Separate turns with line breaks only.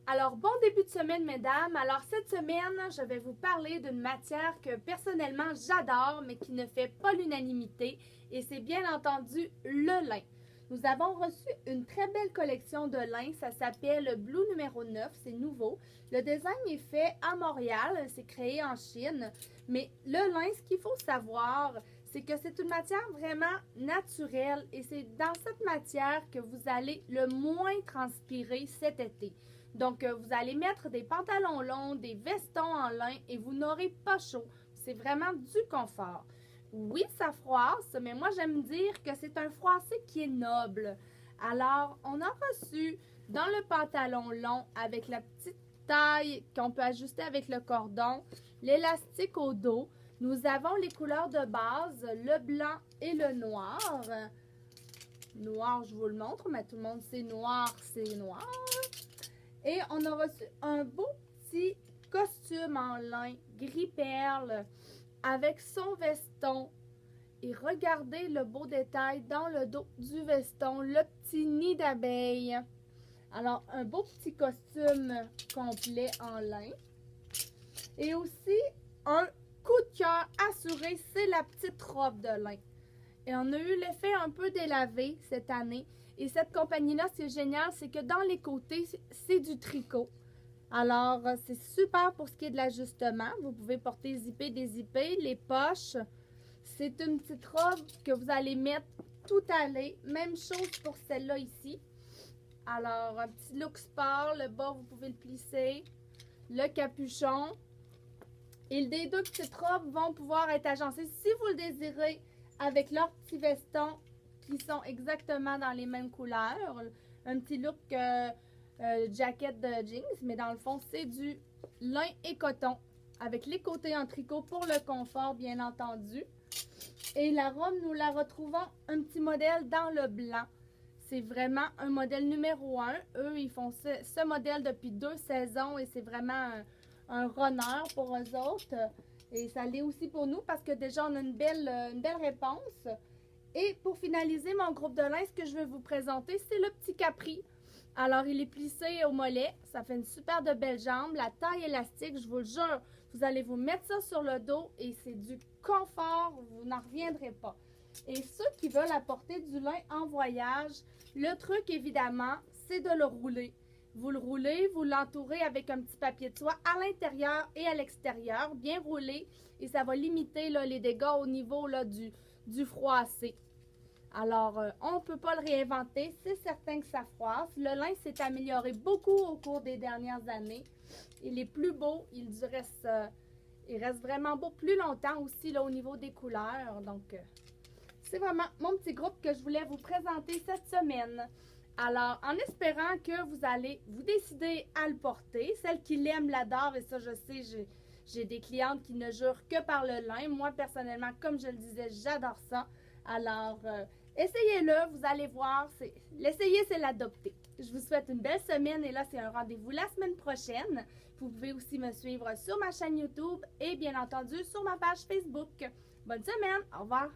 Alors, bon début de semaine, mesdames. Alors, cette semaine, je vais vous parler d'une matière que personnellement j'adore, mais qui ne fait pas l'unanimité, et c'est bien entendu le lin. Nous avons reçu une très belle collection de lin, ça s'appelle Blue numéro 9, c'est nouveau. Le design est fait à Montréal, c'est créé en Chine, mais le lin, ce qu'il faut savoir, c'est que c'est une matière vraiment naturelle et c'est dans cette matière que vous allez le moins transpirer cet été. Donc, vous allez mettre des pantalons longs, des vestons en lin et vous n'aurez pas chaud. C'est vraiment du confort. Oui, ça froisse, mais moi, j'aime dire que c'est un froissé qui est noble. Alors, on a reçu dans le pantalon long avec la petite taille qu'on peut ajuster avec le cordon, l'élastique au dos. Nous avons les couleurs de base, le blanc et le noir. Noir, je vous le montre, mais tout le monde sait noir, c'est noir. Et on a reçu un beau petit costume en lin gris perle avec son veston. Et regardez le beau détail dans le dos du veston, le petit nid d'abeille. Alors, un beau petit costume complet en lin. Et aussi, un coup de cœur assuré, c'est la petite robe de lin. Et on a eu l'effet un peu délavé cette année. Et cette compagnie-là, c'est génial, c'est que dans les côtés, c'est du tricot. Alors, c'est super pour ce qui est de l'ajustement. Vous pouvez porter zippé, dézippé, les poches. C'est une petite robe que vous allez mettre tout allée. Même chose pour celle-là ici. Alors, un petit look sport. Le bas, vous pouvez le plisser. Le capuchon. Et les deux petites robes vont pouvoir être agencées, si vous le désirez, avec leurs petits vestons qui sont exactement dans les mêmes couleurs. Un petit look jacket de jeans, mais dans le fond, c'est du lin et coton avec les côtés en tricot pour le confort, bien entendu. Et la robe, nous la retrouvons un petit modèle dans le blanc. C'est vraiment un modèle numéro 1. Eux, ils font ce modèle depuis 2 saisons et c'est vraiment un runner pour eux autres. Et ça l'est aussi pour nous parce que déjà, on a une belle réponse. Et pour finaliser mon groupe de lin, ce que je vais vous présenter, c'est le petit capri. Alors, il est plissé au mollet. Ça fait une super de belle jambe. La taille élastique, je vous le jure, vous allez vous mettre ça sur le dos et c'est du confort. Vous n'en reviendrez pas. Et ceux qui veulent apporter du lin en voyage, le truc, évidemment, c'est de le rouler. Vous le roulez, vous l'entourez avec un petit papier de soie à l'intérieur et à l'extérieur, bien roulé. Et ça va limiter là, les dégâts au niveau là, du froissé. Alors, on ne peut pas le réinventer, c'est certain que ça froisse. Le lin s'est amélioré beaucoup au cours des dernières années. Il est plus beau, il reste vraiment beau plus longtemps aussi là, au niveau des couleurs. Donc, c'est vraiment mon petit groupe que je voulais vous présenter cette semaine. Alors, en espérant que vous allez vous décider à le porter. Celles qui l'aiment l'adorent et ça, je sais, j'ai des clientes qui ne jurent que par le lin. Moi, personnellement, comme je le disais, j'adore ça. Alors, essayez-le, vous allez voir. L'essayer, c'est l'adopter. Je vous souhaite une belle semaine et là, c'est un rendez-vous la semaine prochaine. Vous pouvez aussi me suivre sur ma chaîne YouTube et bien entendu sur ma page Facebook. Bonne semaine, au revoir.